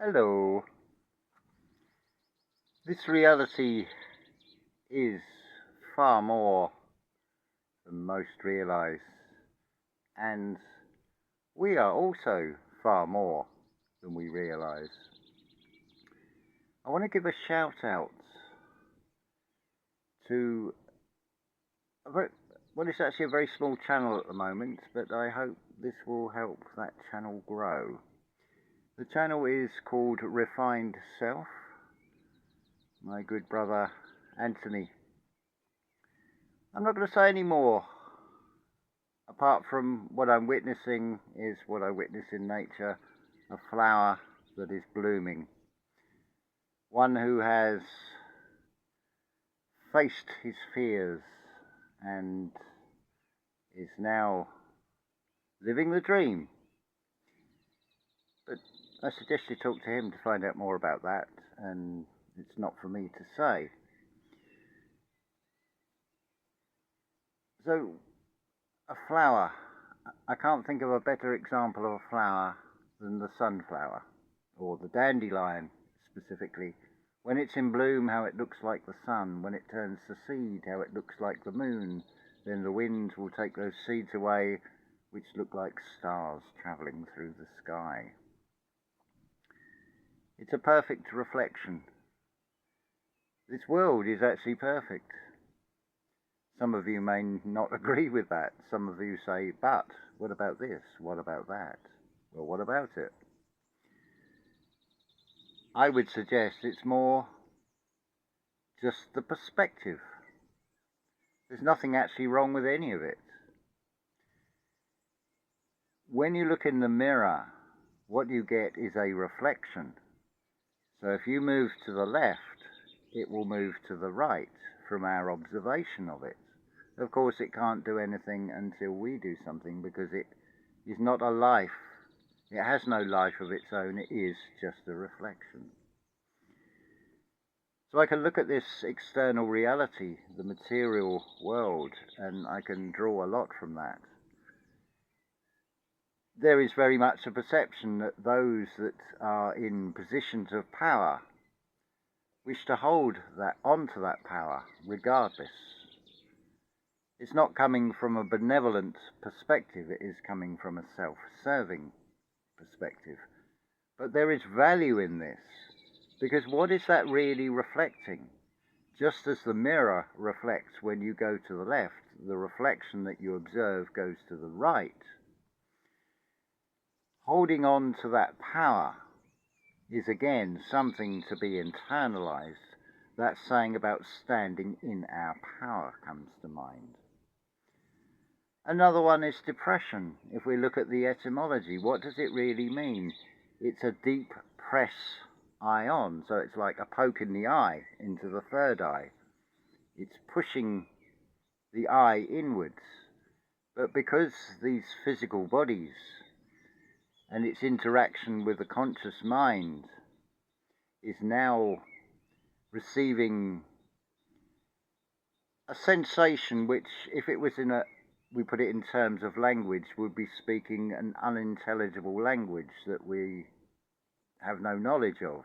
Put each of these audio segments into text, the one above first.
Hello. This reality is far more than most realize, and we are also far more than we realize. I want to give a shout out to it's actually a very small channel at the moment, but I hope this will help that channel grow. The channel is called Refined Self. My good brother Anthony. I'm not going to say any more, apart from what I'm witnessing is what I witness in nature, a flower that is blooming. One who has faced his fears and is now living the dream. But I suggest you talk to him to find out more about that, and it's not for me to say. So, a flower. I can't think of a better example of a flower than the sunflower, or the dandelion specifically. When it's in bloom, how it looks like the sun. When it turns to seed, how it looks like the moon. Then the wind will take those seeds away, which look like stars travelling through the sky. It's a perfect reflection. This world is actually perfect. Some of you may not agree with that. Some of you say, but what about this? What about that? Well, what about it? I would suggest it's more just the perspective. There's nothing actually wrong with any of it. When you look in the mirror, what you get is a reflection. So if you move to the left, it will move to the right from our observation of it. Of course, it can't do anything until we do something, because it is not a life. It has no life of its own. It is just a reflection. So I can look at this external reality, the material world, and I can draw a lot from that. There is very much a perception that those that are in positions of power wish to hold onto that power regardless. It's not coming from a benevolent perspective, it is coming from a self-serving perspective. But there is value in this, because what is that really reflecting? Just as the mirror reflects when you go to the left, the reflection that you observe goes to the right. Holding on to that power is again something to be internalized. That saying about standing in our power comes to mind. Another one is depression. If we look at the etymology, what does it really mean? It's a deep press on, so it's like a poke in the eye, into the third eye. It's pushing the eye inwards. But because these physical bodies and its interaction with the conscious mind is now receiving a sensation which, if it was we put it in terms of language, would be speaking an unintelligible language that we have no knowledge of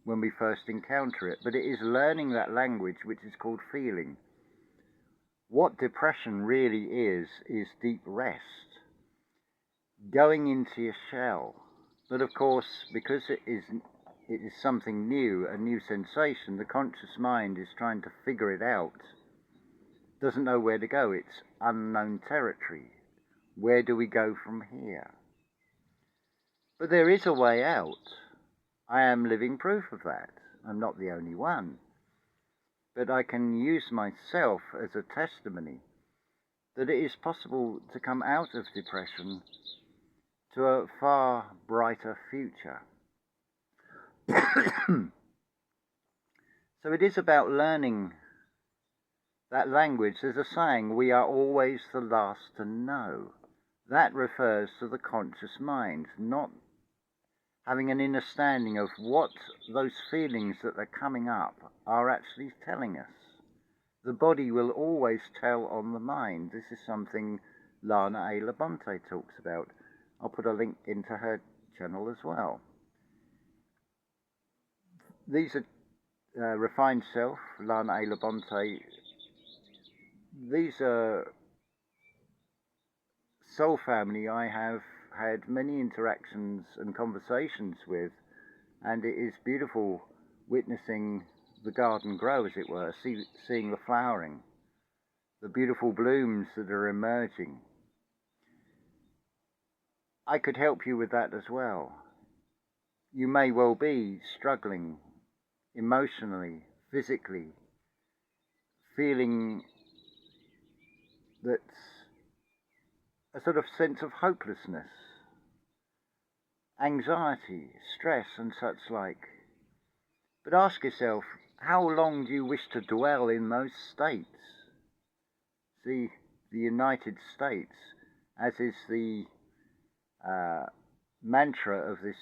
when we first encounter it. But it is learning that language which is called feeling. What depression really is deep rest, going into your shell. But of course, because it is something new, a new sensation, the conscious mind is trying to figure it out. Doesn't know where to go. It's unknown territory. Where do we go from here? But there is a way out. I am living proof of that. I'm not the only one. But I can use myself as a testimony that it is possible to come out of depression to a far brighter future. So it is about learning that language. There's a saying, we are always the last to know. That refers to the conscious mind, not having an understanding of what those feelings that are coming up are actually telling us. The body will always tell on the mind. This is something Lana A LaBonte talks about. I'll put a link into her channel as well. These are Refined Self, Lana A LaBonte. These are soul family I have had many interactions and conversations with, and it is beautiful witnessing the garden grow, as it were, seeing the flowering, the beautiful blooms that are emerging. I could help you with that as well. You may well be struggling emotionally, physically, feeling that a sort of sense of hopelessness, anxiety, stress and such like. But ask yourself, how long do you wish to dwell in those states? See, the United States, as is the mantra of this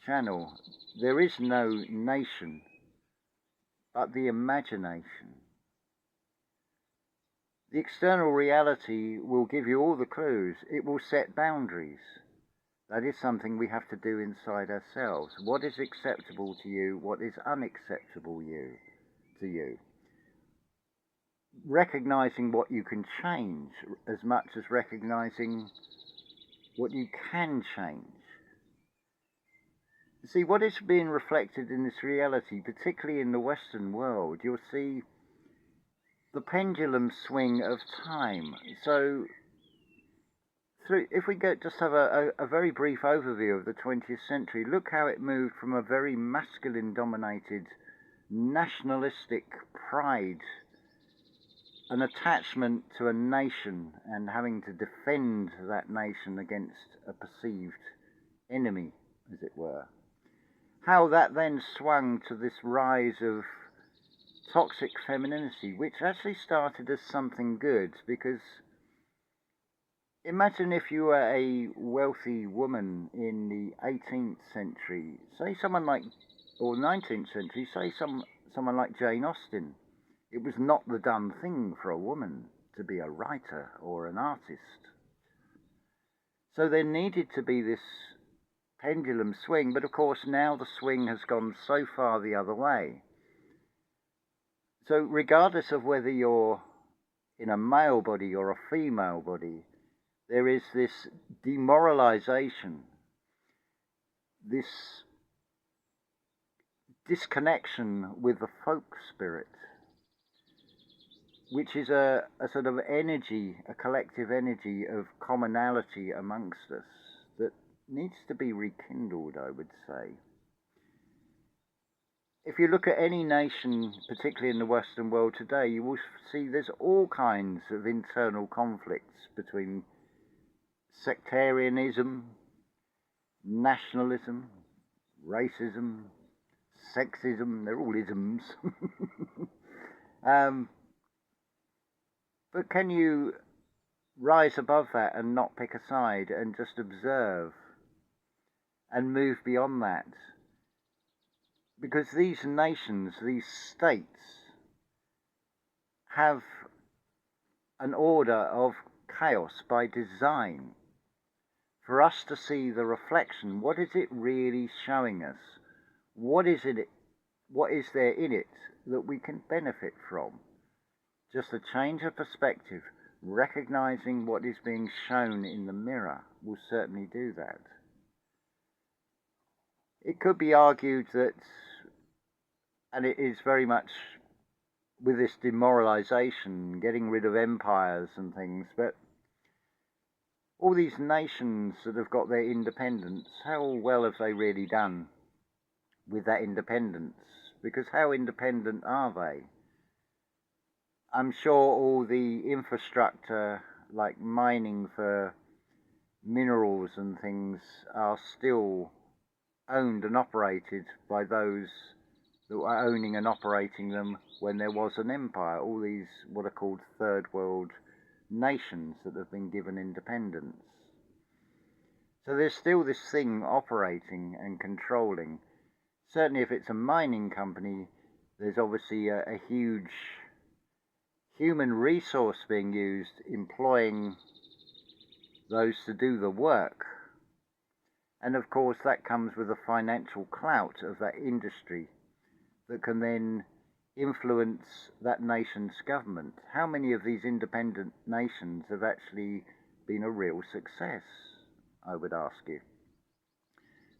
channel, there is no nation but the imagination. The external reality will give you all the clues. It will set boundaries. That is something we have to do inside ourselves. What is acceptable to you? What is unacceptable to you? Recognizing what you can change as much as recognizing what you can change. See, what is being reflected in this reality, particularly in the Western world, you'll see the pendulum swing of time. So, if we just have a very brief overview of the 20th century, look how it moved from a very masculine-dominated, nationalistic pride, an attachment to a nation and having to defend that nation against a perceived enemy, as it were. How that then swung to this rise of toxic femininity, which actually started as something good, because imagine if you were a wealthy woman in the 18th century, say someone like, or 19th century, say someone like Jane Austen. It was not the done thing for a woman to be a writer or an artist. So there needed to be this pendulum swing, but of course now the swing has gone so far the other way. So regardless of whether you're in a male body or a female body, there is this demoralization, this disconnection with the folk spirit, which is a sort of energy, a collective energy of commonality amongst us that needs to be rekindled, I would say. If you look at any nation, particularly in the Western world today, you will see there's all kinds of internal conflicts between sectarianism, nationalism, racism, sexism. They're all isms. But can you rise above that and not pick a side and just observe and move beyond that? Because these nations, these states, have an order of chaos by design. For us to see the reflection, what is it really showing us? What is there in it that we can benefit from? Just a change of perspective, recognizing what is being shown in the mirror will certainly do that. It could be argued that, and it is very much with this demoralization, getting rid of empires and things, but all these nations that have got their independence, how well have they really done with that independence? Because how independent are they? I'm sure all the infrastructure, like mining for minerals and things, are still owned and operated by those that were owning and operating them when there was an empire. All these, what are called third world nations that have been given independence. So there's still this thing operating and controlling. Certainly if it's a mining company, there's obviously a huge human resource being used, employing those to do the work. And of course that comes with the financial clout of that industry. that can then influence that nation's government. How many of these independent nations have actually been a real success, I would ask you?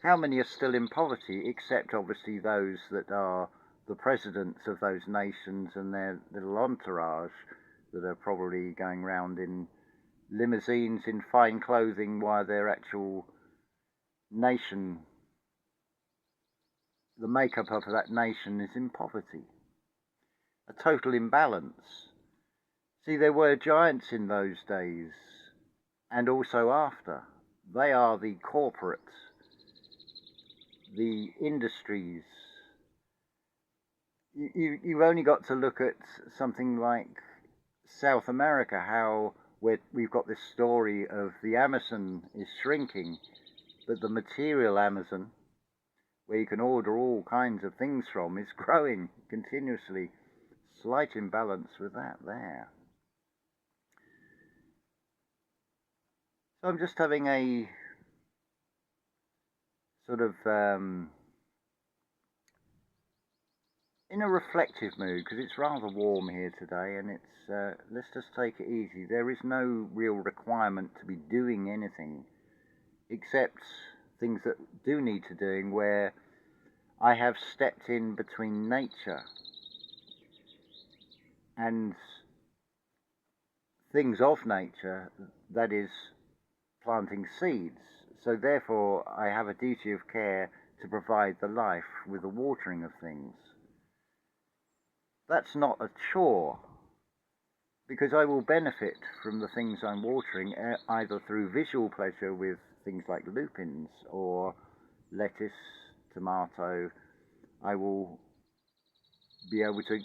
How many are still in poverty, except obviously those that are the presidents of those nations and their little entourage that are probably going round in limousines in fine clothing while their actual nation, the makeup of that nation, is in poverty? A total imbalance. See, there were giants in those days and also after. They are the corporates, the industries. You've only got to look at something like South America, how we've got this story of the Amazon is shrinking, but the material Amazon, where you can order all kinds of things from, is growing continuously. Slight imbalance with that there. So I'm just having a sort of in a reflective mood, because it's rather warm here today, and it's let's just take it easy. There is no real requirement to be doing anything except things that do need to doing, where I have stepped in between nature and things of nature, that is planting seeds. So therefore I have a duty of care to provide the life with the watering of things. That's not a chore, because I will benefit from the things I'm watering either through visual pleasure with things like lupins or lettuce, tomato. I will be able to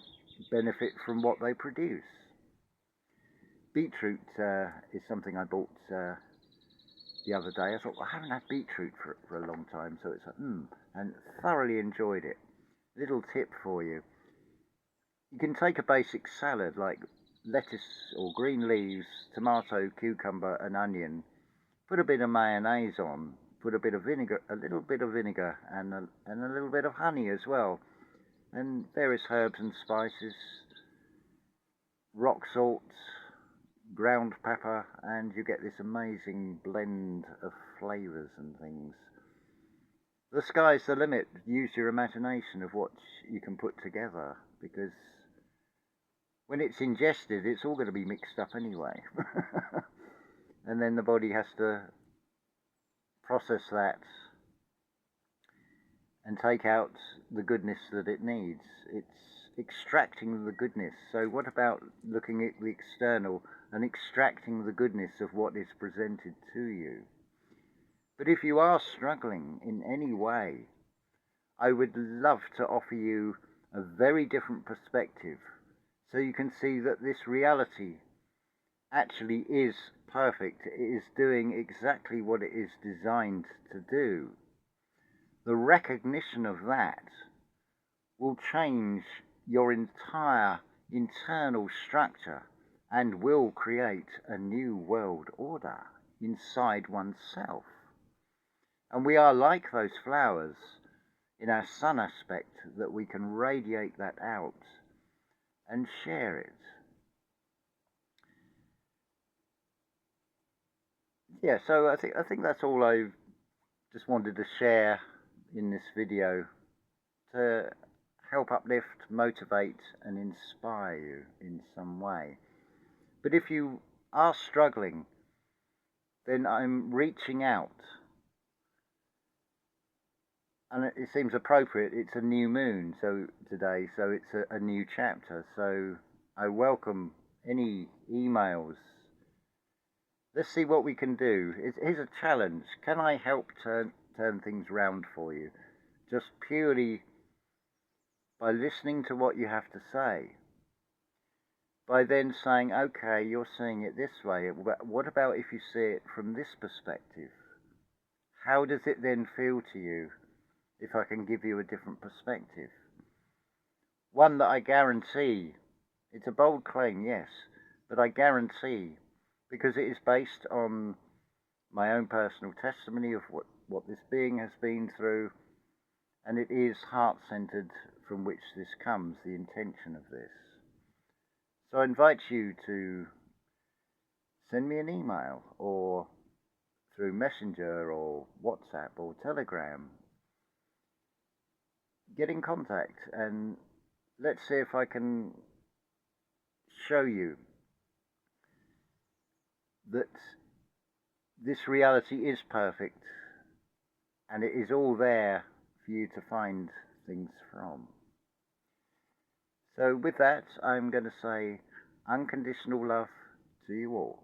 benefit from what they produce. Beetroot is something I bought the other day. I thought, well, I haven't had beetroot for a long time, so it's and thoroughly enjoyed it. Little tip for you. You can take a basic salad like lettuce or green leaves, tomato, cucumber and onion, put a bit of mayonnaise on, put a bit of vinegar, a little bit of vinegar and a little bit of honey as well, and various herbs and spices, rock salt, ground pepper, and you get this amazing blend of flavours and things. The sky's the limit. Use your imagination of what you can put together, because when it's ingested, it's all going to be mixed up anyway. And then the body has to process that and take out the goodness that it needs. It's extracting the goodness. So what about looking at the external and extracting the goodness of what is presented to you? But if you are struggling in any way, I would love to offer you a very different perspective, so you can see that this reality actually is perfect. It is doing exactly what it is designed to do. The recognition of that will change your entire internal structure and will create a new world order inside oneself. And we are like those flowers in our sun aspect, that we can radiate that out and share it. Yeah, so I think that's all I just wanted to share in this video, to help uplift, motivate and inspire you in some way. But if you are struggling, then I'm reaching out, and it seems appropriate. It's a new moon today, so it's a new chapter. So I welcome any emails. Let's see what we can do. Here's a challenge. Can I help turn things round for you? Just purely by listening to what you have to say. By then saying, okay, you're seeing it this way. What about if you see it from this perspective? How does it then feel to you if I can give you a different perspective? One that I guarantee, it's a bold claim, yes, but I guarantee, because it is based on my own personal testimony of what this being has been through, and it is heart-centered from which this comes, the intention of this. So I invite you to send me an email, or through Messenger or WhatsApp or Telegram. Get in contact and let's see if I can show you that this reality is perfect and it is all there for you to find things from. So with that, I'm going to say unconditional love to you all.